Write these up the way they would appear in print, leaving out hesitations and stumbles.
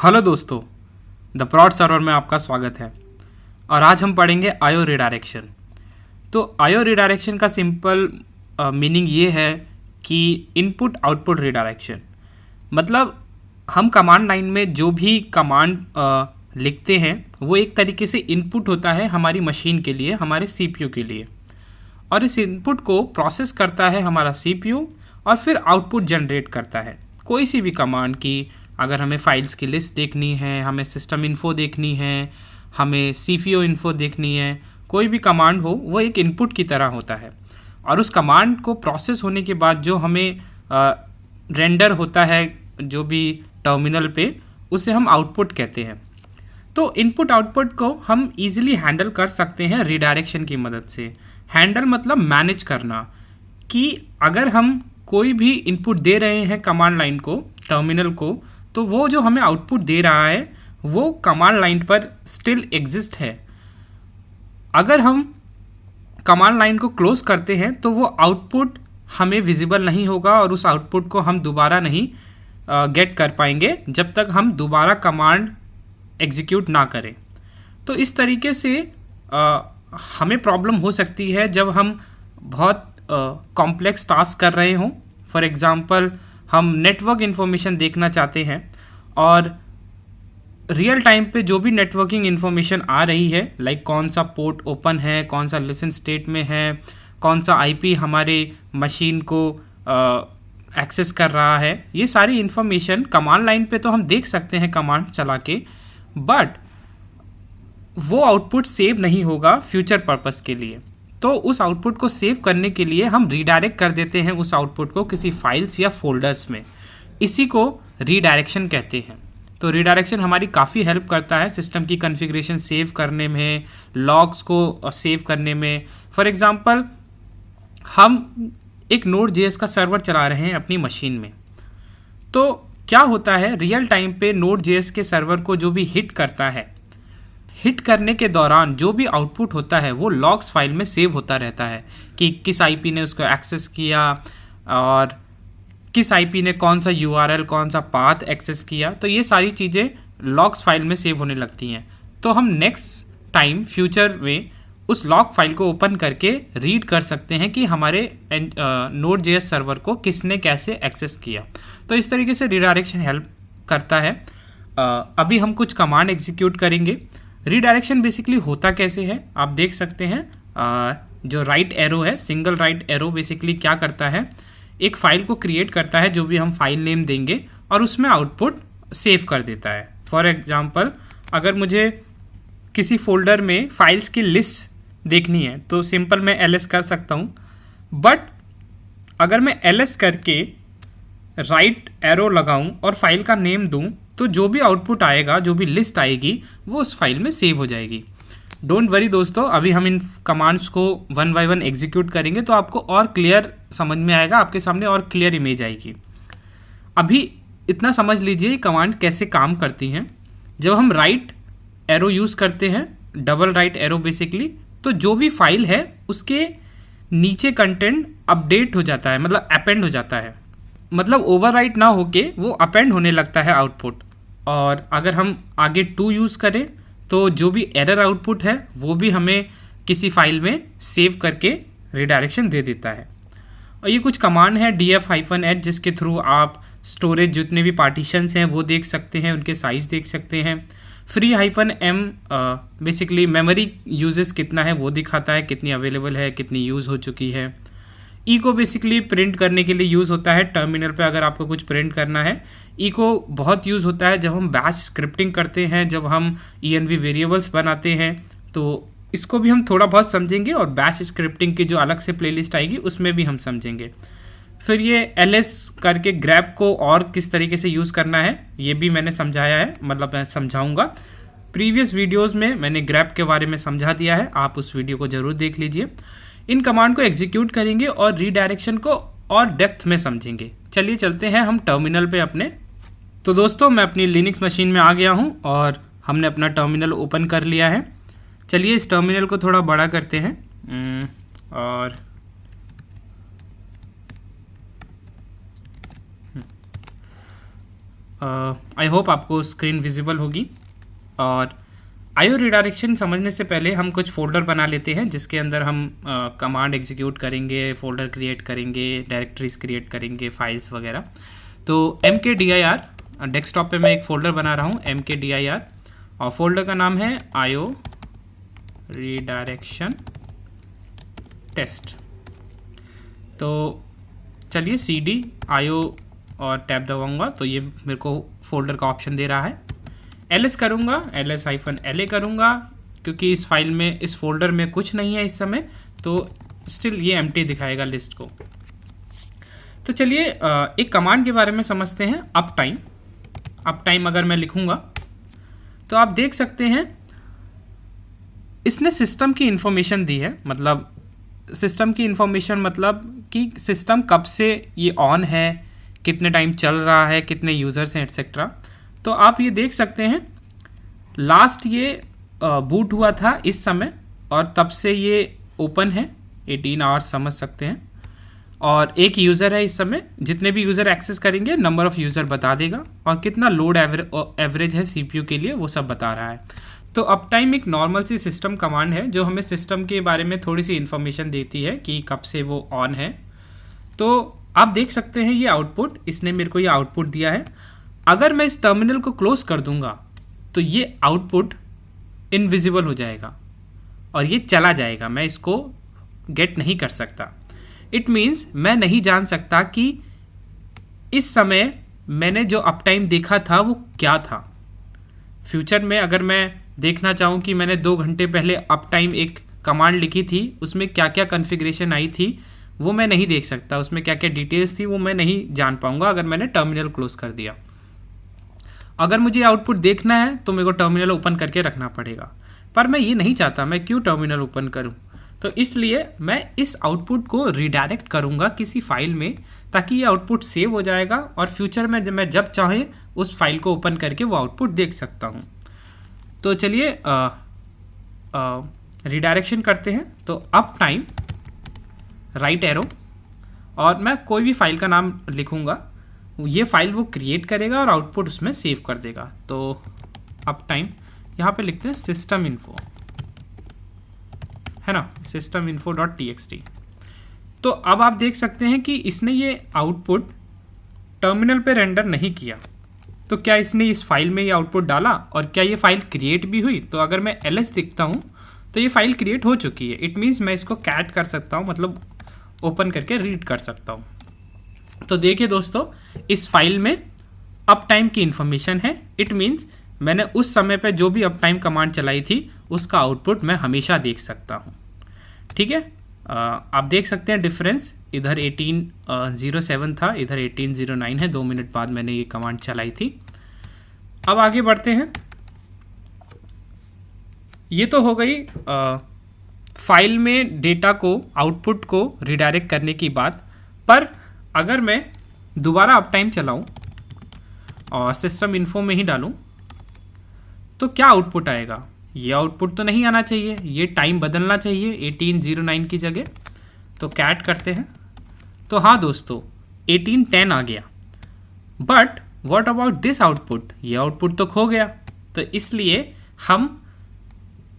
Hello दोस्तों, the prod server में आपका स्वागत है। और आज हम पढ़ेंगे आईओ रिडायरेक्शन। तो आईओ रिडायरेक्शन का सिंपल मीनिंग ये है कि इनपुट आउटपुट रिडायरेक्शन। मतलब हम कमांड लाइन में जो भी कमांड लिखते हैं वो एक तरीके से इनपुट होता है हमारी मशीन के लिए, हमारे सीपीयू के लिए। और इस इनपुट को प्रोसेस करता है हमारा सीपीयू और फिर आउटपुट जनरेट करता है कोई सी भी कमांड की। अगर हमें फाइल्स की लिस्ट देखनी है, हमें सिस्टम इन्फो देखनी है, हमें सीपीयू इन्फो देखनी है, कोई भी कमांड हो वो एक इनपुट की तरह होता है। और उस कमांड को प्रोसेस होने के बाद जो हमें रेंडर होता है जो भी टर्मिनल पे, उसे हम आउटपुट कहते हैं। तो इनपुट आउटपुट को हम इजीली हैंडल कर सकते हैं रिडायरेक्शन की मदद से। हैंडल मतलब मैनेज करना, कि अगर हम कोई भी इनपुट दे रहे हैं कमांड लाइन को, टर्मिनल को, तो वो जो हमें आउटपुट दे रहा है वो कमांड लाइन पर स्टिल एग्जिस्ट है। अगर हम कमांड लाइन को क्लोज करते हैं तो वो आउटपुट हमें विजिबल नहीं होगा और उस आउटपुट को हम दोबारा नहीं गेट कर पाएंगे जब तक हम दोबारा कमांड एग्जीक्यूट ना करें। तो इस तरीके से हमें प्रॉब्लम हो सकती है जब हम बहुत कॉम्प्लेक्स टास्क कर रहे हों। फॉर एग्ज़ाम्पल हम नेटवर्क इन्फॉर्मेशन देखना चाहते हैं और रियल टाइम पे जो भी नेटवर्किंग इन्फॉर्मेशन आ रही है, लाइक कौन सा पोर्ट ओपन है, कौन सा लिसन स्टेट में है, कौन सा आईपी हमारे मशीन को एक्सेस कर रहा है, ये सारी इन्फॉर्मेशन कमांड लाइन पे तो हम देख सकते हैं कमांड चला के, बट वो आउटपुट सेव नहीं होगा फ्यूचर पर्पस के लिए। तो उस आउटपुट को सेव करने के लिए हम रीडायरेक्ट कर देते हैं उस आउटपुट को किसी फाइल्स या फोल्डर्स में। इसी को रीडायरेक्शन कहते हैं। तो रीडायरेक्शन हमारी काफ़ी हेल्प करता है सिस्टम की कॉन्फ़िगरेशन सेव करने में, लॉग्स को सेव करने में। फॉर एग्ज़ाम्पल हम एक Node.js का सर्वर चला रहे हैं अपनी मशीन में, तो क्या होता है रियल टाइम पे Node.js के सर्वर को जो भी हिट करता है, हिट करने के दौरान जो भी आउटपुट होता है वो लॉग्स फाइल में सेव होता रहता है कि किस आईपी ने उसको एक्सेस किया और किस आईपी ने कौन सा यूआरएल, कौन सा पाथ एक्सेस किया। तो ये सारी चीज़ें लॉग्स फाइल में सेव होने लगती हैं। तो हम नेक्स्ट टाइम फ्यूचर में उस लॉग फाइल को ओपन करके रीड कर सकते हैं कि हमारे Node.js सर्वर को किसने कैसे एक्सेस किया। तो इस तरीके से रिडायरेक्शन हेल्प करता है। अभी हम कुछ कमांड एग्जीक्यूट करेंगे। रीडायरेक्शन बेसिकली होता कैसे है आप देख सकते हैं। जो राइट एरो है, सिंगल राइट एरो बेसिकली क्या करता है, एक फ़ाइल को क्रिएट करता है जो भी हम फाइल नेम देंगे और उसमें आउटपुट सेव कर देता है। फॉर एग्जांपल अगर मुझे किसी फोल्डर में फाइल्स की लिस्ट देखनी है तो सिंपल मैं ls कर सकता हूँ, बट अगर मैं ls करके राइट एरो लगाऊं और फाइल का नेम दूं तो जो भी आउटपुट आएगा, जो भी लिस्ट आएगी, वो उस फाइल में सेव हो जाएगी। डोंट वरी दोस्तों, अभी हम इन कमांड्स को वन बाय वन एग्जीक्यूट करेंगे तो आपको और क्लियर समझ में आएगा, आपके सामने और क्लियर इमेज आएगी। अभी इतना समझ लीजिए कमांड कैसे काम करती हैं। जब हम राइट एरो यूज़ करते हैं, डबल राइट एरो बेसिकली, तो जो भी फाइल है उसके नीचे कंटेंट अपडेट हो जाता है, मतलब अपेंड हो जाता है, मतलब ओवरराइट ना होके वो अपेंड होने लगता है आउटपुट। और अगर हम आगे टू यूज़ करें तो जो भी एरर आउटपुट है वो भी हमें किसी फाइल में सेव करके रिडायरेक्शन दे देता है। और ये कुछ कमांड है df-h जिसके थ्रू आप स्टोरेज जितने भी पार्टीशंस हैं वो देख सकते हैं, उनके साइज़ देख सकते हैं। free-m बेसिकली मेमोरी यूजेस कितना है वो दिखाता है, कितनी अवेलेबल है, कितनी यूज़ हो चुकी है। को बेसिकली प्रिंट करने के लिए यूज़ होता है टर्मिनल पे अगर आपको कुछ प्रिंट करना है। को बहुत यूज़ होता है जब हम बैच स्क्रिप्टिंग करते हैं, जब हम env वेरिएबल्स बनाते हैं, तो इसको भी हम थोड़ा बहुत समझेंगे और बैच स्क्रिप्टिंग की जो अलग से प्लेलिस्ट आएगी उसमें भी हम समझेंगे। फिर ये ls करके ग्रैब को और किस तरीके से यूज़ करना है ये भी मैंने समझाया है, मतलब मैं समझाऊँगा। प्रीवियस वीडियोज़ में मैंने ग्रैब के बारे में समझा दिया है, आप उस वीडियो को ज़रूर देख लीजिए। इन कमांड को एग्जीक्यूट करेंगे और रीडायरेक्शन को और डेप्थ में समझेंगे। चलिए चलते हैं हम टर्मिनल पे अपने। तो दोस्तों मैं अपनी लिनक्स मशीन में आ गया हूं और हमने अपना टर्मिनल ओपन कर लिया है। चलिए इस टर्मिनल को थोड़ा बड़ा करते हैं और आई होप आपको स्क्रीन विजिबल होगी। और आईओ रिडायरेक्शन समझने से पहले हम कुछ फोल्डर बना लेते हैं जिसके अंदर हम कमांड एग्जीक्यूट करेंगे, फोल्डर क्रिएट करेंगे, डायरेक्टरीज क्रिएट करेंगे, फाइल्स वगैरह। तो mkdir डेस्कटॉप पे मैं एक फ़ोल्डर बना रहा हूँ mkdir, और फोल्डर का नाम है आईओ रिडायरेक्शन टेस्ट। तो चलिए cd आईओ और टैब दबाऊंगा तो ये मेरे को फोल्डर का ऑप्शन दे रहा है। ls करूँगा, ls-la करूँगा, क्योंकि इस फाइल में, इस फोल्डर में कुछ नहीं है इस समय, तो स्टिल ये एम्प्टी दिखाएगा लिस्ट को। तो चलिए एक कमांड के बारे में समझते हैं, अप टाइम अगर मैं लिखूँगा तो आप देख सकते हैं इसने सिस्टम की इन्फॉर्मेशन दी है। मतलब सिस्टम की इन्फॉर्मेशन मतलब कि सिस्टम कब से ये ऑन है, कितने टाइम चल रहा है, कितने यूज़र्स हैं, एट्सेट्रा। तो आप ये देख सकते हैं लास्ट ये बूट हुआ था इस समय, और तब से ये ओपन है 18 आवर्स समझ सकते हैं। और एक यूज़र है इस समय, जितने भी यूज़र एक्सेस करेंगे नंबर ऑफ़ यूज़र बता देगा, और कितना लोड एवरेज है सीपीयू के लिए वो सब बता रहा है। तो अप टाइम एक नॉर्मल सी सिस्टम कमांड है जो हमें सिस्टम के बारे में थोड़ी सी इन्फॉर्मेशन देती है कि कब से वो ऑन है। तो आप देख सकते हैं ये आउटपुट, इसने मेरे को ये आउटपुट दिया है। अगर मैं इस टर्मिनल को क्लोज कर दूंगा तो ये आउटपुट इनविजिबल हो जाएगा और ये चला जाएगा, मैं इसको गेट नहीं कर सकता। इट मीन्स मैं नहीं जान सकता कि इस समय मैंने जो अप टाइम देखा था वो क्या था। फ्यूचर में अगर मैं देखना चाहूँ कि मैंने 2 घंटे पहले अप टाइम एक कमांड लिखी थी, उसमें क्या क्या कॉन्फ़िगरेशन आई थी वो मैं नहीं देख सकता, उसमें क्या क्या डिटेल्स थी वो मैं नहीं जान पाऊँगा अगर मैंने टर्मिनल क्लोज कर दिया। अगर मुझे आउटपुट देखना है तो मेरे को टर्मिनल ओपन करके रखना पड़ेगा, पर मैं ये नहीं चाहता, मैं क्यों टर्मिनल ओपन करूँ। तो इसलिए मैं इस आउटपुट को रिडायरेक्ट करूँगा किसी फाइल में, ताकि ये आउटपुट सेव हो जाएगा और फ्यूचर में मैं जब चाहे उस फाइल को ओपन करके वो आउटपुट देख सकता हूँ। तो चलिए रिडायरेक्शन करते हैं। तो अप टाइम राइट एरो, और मैं कोई भी फाइल का नाम लिखूँगा, ये फाइल वो क्रिएट करेगा और आउटपुट उसमें सेव कर देगा। तो अप टाइम यहाँ पे लिखते हैं सिस्टम इन्फो, है ना, systeminfo.txt। तो अब आप देख सकते हैं कि इसने ये आउटपुट टर्मिनल पे रेंडर नहीं किया, तो क्या इसने इस फाइल में ये आउटपुट डाला और क्या ये फाइल क्रिएट भी हुई। तो अगर मैं ls लिखता हूँ तो ये फाइल क्रिएट हो चुकी है। इट मीन्स मैं इसको कैट कर सकता हूँ, मतलब ओपन करके रीड कर सकता हूँ। तो देखिए दोस्तों, इस फाइल में अप टाइम की इन्फॉर्मेशन है। इट मीन्स मैंने उस समय पे जो भी अप टाइम कमांड चलाई थी उसका आउटपुट मैं हमेशा देख सकता हूँ। ठीक है, आप देख सकते हैं डिफरेंस, इधर 1807 था, इधर 1809 है। 2 मिनट बाद मैंने ये कमांड चलाई थी। अब आगे बढ़ते हैं। ये तो हो गई फाइल में डेटा को, आउटपुट को रिडायरेक्ट करने की बात। पर अगर मैं दोबारा अप टाइम चलाऊँ और सिस्टम इन्फो में ही डालूँ तो क्या आउटपुट आएगा। ये आउटपुट तो नहीं आना चाहिए, ये टाइम बदलना चाहिए 1809 की जगह। तो कैट करते हैं तो हाँ दोस्तों 1810 आ गया। But what about this output, ये आउटपुट तो खो गया। तो इसलिए हम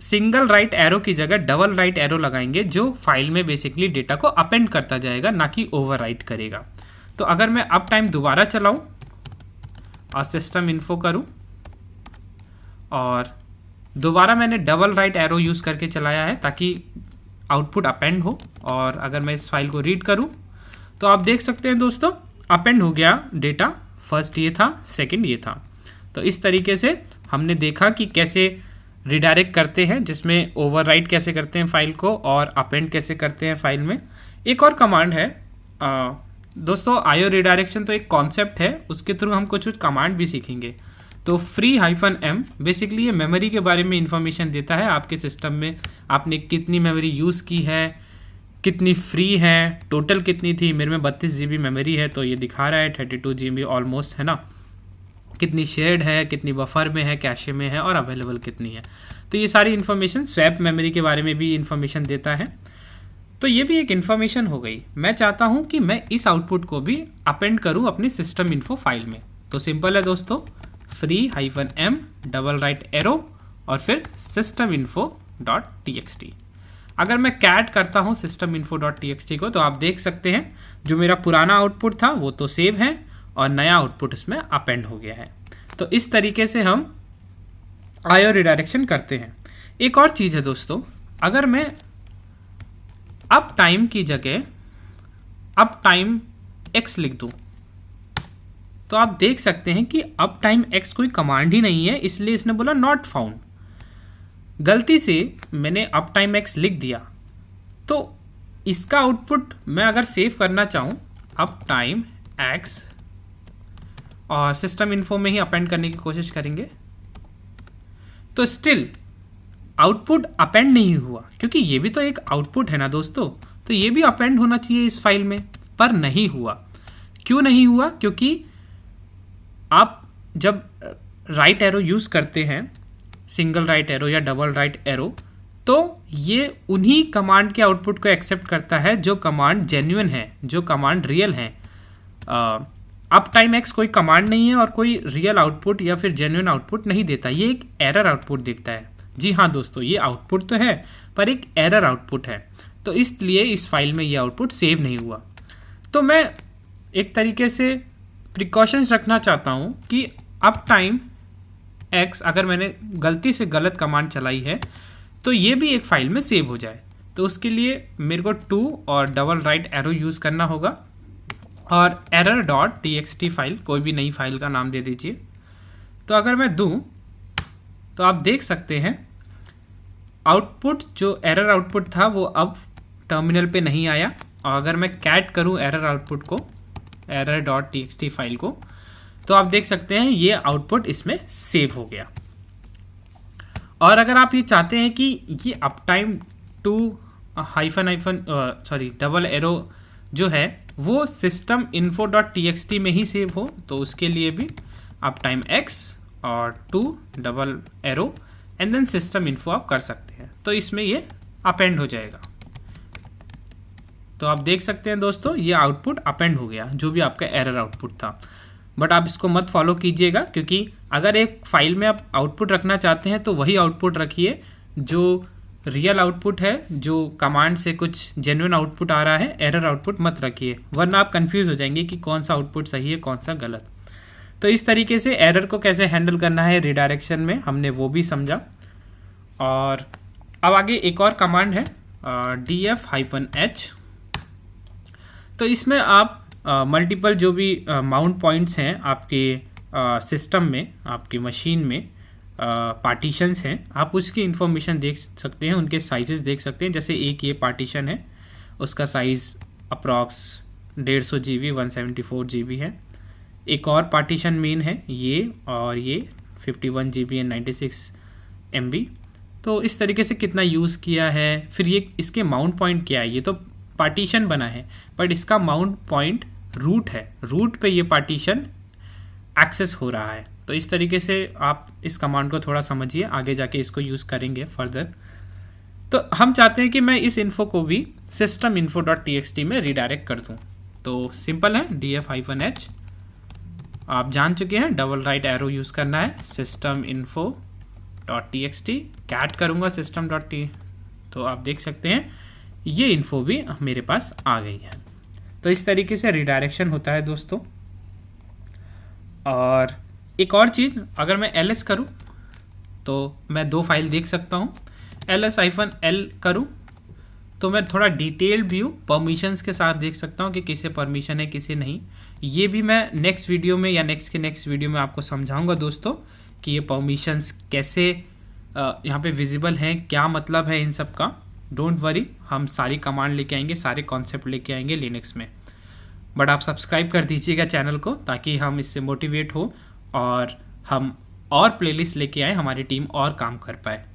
सिंगल राइट एरो की जगह डबल राइट एरो लगाएंगे जो फाइल में बेसिकली डेटा को अपेंड करता जाएगा, ना कि ओवरराइट करेगा। तो अगर मैं अप टाइम दोबारा चलाऊं और सिस्टम इन्फो करूं और दोबारा मैंने डबल राइट एरो यूज़ करके चलाया है ताकि आउटपुट अपेंड हो, और अगर मैं इस फाइल को रीड करूं तो आप देख सकते हैं दोस्तों अपेंड हो गया डेटा। फर्स्ट ये था, सेकंड ये था। तो इस तरीके से हमने देखा कि कैसे रिडायरेक्ट करते हैं, जिसमें ओवरराइट कैसे करते हैं फाइल को और अपेंड कैसे करते हैं फाइल में। एक और कमांड है दोस्तों, आईओ रिडायरेक्शन तो एक कॉन्सेप्ट है, उसके थ्रू हम कुछ कमांड भी सीखेंगे। तो free-m बेसिकली ये मेमोरी के बारे में इंफॉर्मेशन देता है। आपके सिस्टम में आपने कितनी मेमोरी यूज़ की है, कितनी फ्री है, टोटल कितनी थी। मेरे में 32 GB मेमोरी है तो ये दिखा रहा है 32 GB ऑलमोस्ट, है ना। कितनी शेयर्ड है, कितनी बफर में है, कैशे में है, और अवेलेबल कितनी है। तो ये सारी इन्फॉर्मेशन स्वैप मेमोरी के बारे में भी इन्फॉर्मेशन देता है। तो ये भी एक इन्फॉर्मेशन हो गई। मैं चाहता हूँ कि मैं इस आउटपुट को भी अपेंड करूँ अपनी सिस्टम इन्फो फाइल में। तो सिंपल है दोस्तों, free-m डबल राइट एरो और फिर systeminfo.txt। अगर मैं कैट करता हूँ systeminfo.txt को तो आप देख सकते हैं जो मेरा पुराना आउटपुट था वो तो सेव है और नया आउटपुट इसमें अपेंड हो गया है। तो इस तरीके से हम आईओ रिडायरेक्शन करते हैं। एक और चीज़ है दोस्तों, अगर मैं अप टाइम की जगह अप टाइम x लिख दूं तो आप देख सकते हैं कि अप टाइम x कोई कमांड ही नहीं है, इसलिए इसने बोला नॉट फाउंड। गलती से मैंने अप टाइम x लिख दिया तो इसका आउटपुट मैं अगर सेव करना चाहूँ अप टाइम x और सिस्टम इन्फो में ही अपेंड करने की कोशिश करेंगे तो स्टिल आउटपुट अपेंड नहीं हुआ, क्योंकि ये भी तो एक आउटपुट है ना दोस्तों, तो ये भी अपेंड होना चाहिए इस फाइल में, पर नहीं हुआ। क्यों नहीं हुआ? क्योंकि आप जब राइट एरो यूज़ करते हैं, सिंगल राइट एरो या डबल राइट एरो, तो ये उन्हीं कमांड के आउटपुट को एक्सेप्ट करता है जो कमांड जेन्युइन है, जो कमांड रियल है। अप टाइम एक्स कोई कमांड नहीं है और कोई रियल आउटपुट या फिर जेन्युइन आउटपुट नहीं देता, ये एक एरर आउटपुट देता है। जी हाँ दोस्तों, ये आउटपुट तो है पर एक एरर आउटपुट है, तो इसलिए इस फाइल में ये आउटपुट सेव नहीं हुआ। तो मैं एक तरीके से प्रिकॉशंस रखना चाहता हूँ कि अप टाइम एक्स अगर मैंने गलती से गलत कमांड चलाई है तो ये भी एक फाइल में सेव हो जाए। तो उसके लिए मेरे को 2 और डबल राइट एरो यूज़ करना होगा और error.txt फाइल, कोई भी नई फाइल का नाम दे दीजिए। तो अगर मैं दूं तो आप देख सकते हैं आउटपुट जो एरर आउटपुट था वो अब टर्मिनल पे नहीं आया, और अगर मैं कैट करूं एरर आउटपुट को, error.txt फाइल को, तो आप देख सकते हैं ये आउटपुट इसमें सेव हो गया। और अगर आप ये चाहते हैं कि ये अप टाइम 2 डबल एरो जो है वो सिस्टम info.txt में ही सेव हो, तो उसके लिए भी अप टाइम x और 2 double arrow and then system info आप कर सकते हैं, तो इसमें ये अपेंड हो जाएगा। तो आप देख सकते हैं दोस्तों ये आउटपुट अपेंड हो गया जो भी आपका एरर आउटपुट था। बट आप इसको मत फॉलो कीजिएगा, क्योंकि अगर एक फाइल में आप आउटपुट रखना चाहते हैं तो वही आउटपुट रखिए जो रियल आउटपुट है, जो कमांड से कुछ जेन्युइन आउटपुट आ रहा है, एरर आउटपुट मत रखिए, वरना आप कंफ्यूज हो जाएंगे कि कौन सा आउटपुट सही है कौन सा गलत। तो इस तरीके से एरर को कैसे हैंडल करना है रिडायरेक्शन में हमने वो भी समझा। और अब आगे एक और कमांड है df-h। तो इसमें आप मल्टीपल जो भी माउंट पॉइंट्स हैं आपके सिस्टम में, आपकी मशीन में पार्टीशंस हैं, आप उसकी इन्फॉर्मेशन देख सकते हैं, उनके साइजेस देख सकते हैं। जैसे एक ये पार्टीशन है, उसका साइज़ अप्रॉक्स 150 GB 174 GB है। एक और पार्टीशन मेन है ये, और ये 51 GB एंड 96 MB। तो इस तरीके से कितना यूज़ किया है, फिर ये इसके माउंट पॉइंट क्या है। ये तो पार्टीशन बना है बट इसका माउंट पॉइंट रूट है, रूट पे ये पार्टीशन एक्सेस हो रहा है। तो इस तरीके से आप इस कमांड को थोड़ा समझिए, आगे जाके इसको यूज़ करेंगे फर्दर। तो हम चाहते हैं कि मैं इस इन्फो को भी systeminfo.txt में रिडायरेक्ट कर दूं, तो सिंपल है df-h। आप जान चुके हैं डबल राइट एरो यूज़ करना है, systeminfo.txt कैट करूँगा system.t, तो आप देख सकते हैं ये इन्फो भी मेरे पास आ गई है। तो इस तरीके से रिडायरेक्शन होता है दोस्तों। और एक और चीज़, अगर मैं ls करूँ तो मैं 2 फाइल देख सकता हूँ। ls-l करूँ तो मैं थोड़ा डिटेल्ड व्यू परमिशंस के साथ देख सकता हूँ कि किसे परमिशन है किसे नहीं। ये भी मैं नेक्स्ट वीडियो में या नेक्स्ट वीडियो में आपको समझाऊंगा दोस्तों कि ये परमिशंस कैसे यहाँ पे विजिबल हैं, क्या मतलब है इन सब का। डोंट वरी, हम सारी कमांड लेके आएंगे, सारे कॉन्सेप्ट लेके आएंगे लिनक्स में। बट आप सब्सक्राइब कर दीजिएगा चैनल को, ताकि हम इससे मोटिवेट हो और हम और प्लेलिस्ट लेके आए, हमारी टीम और काम कर पाए।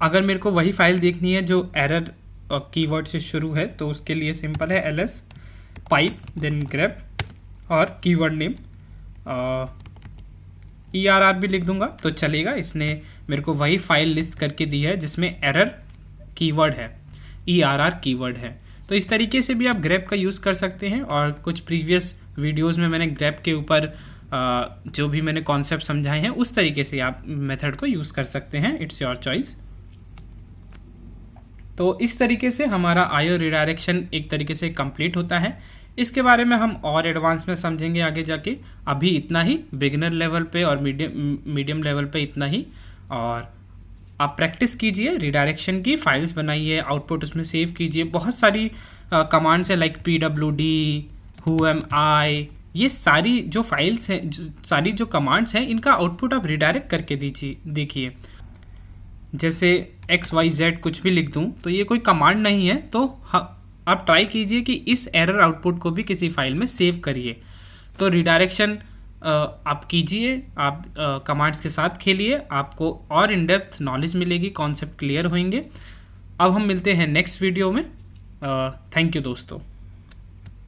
अगर मेरे को वही फाइल देखनी है जो एरर कीवर्ड से शुरू है, तो उसके लिए सिंपल है ls पाइप देन grep और कीवर्ड नेम ERR भी लिख दूंगा तो चलेगा। इसने मेरे को वही फाइल लिस्ट करके दी है जिसमें एरर कीवर्ड है, ERR कीवर्ड है। तो इस तरीके से भी आप grep का यूज़ कर सकते हैं और कुछ प्रीवियस वीडियोस में मैंने ग्रेप के ऊपर जो भी मैंने कॉन्सेप्ट समझाए हैं उस तरीके से आप मेथड को यूज़ कर सकते हैं, इट्स योर चॉइस। तो इस तरीके से हमारा आईओ रिडायरेक्शन एक तरीके से कंप्लीट होता है। इसके बारे में हम और एडवांस में समझेंगे आगे जाके। अभी इतना ही, बिगिनर लेवल पे और मीडियम लेवल पे इतना ही। और आप प्रैक्टिस कीजिए रिडायरेक्शन की, फाइल्स बनाइए, आउटपुट उसमें सेव कीजिए। बहुत सारी कमांड्स है लाइक pwd, whoami, ये सारी जो फाइल्स हैं, सारी जो कमांड्स हैं, इनका आउटपुट आप रिडायरेक्ट करके देखिए। जैसे XYZ कुछ भी लिख दूं तो ये कोई कमांड नहीं है, तो आप ट्राई कीजिए कि इस एरर आउटपुट को भी किसी फाइल में सेव करिए। तो रिडायरेक्शन आप कीजिए, आप कमांड्स के साथ खेलिए, आपको और इन डेप्थ नॉलेज मिलेगी, कॉन्सेप्ट क्लियर होंगे। अब हम मिलते हैं नेक्स्ट वीडियो में। थैंक यू दोस्तों।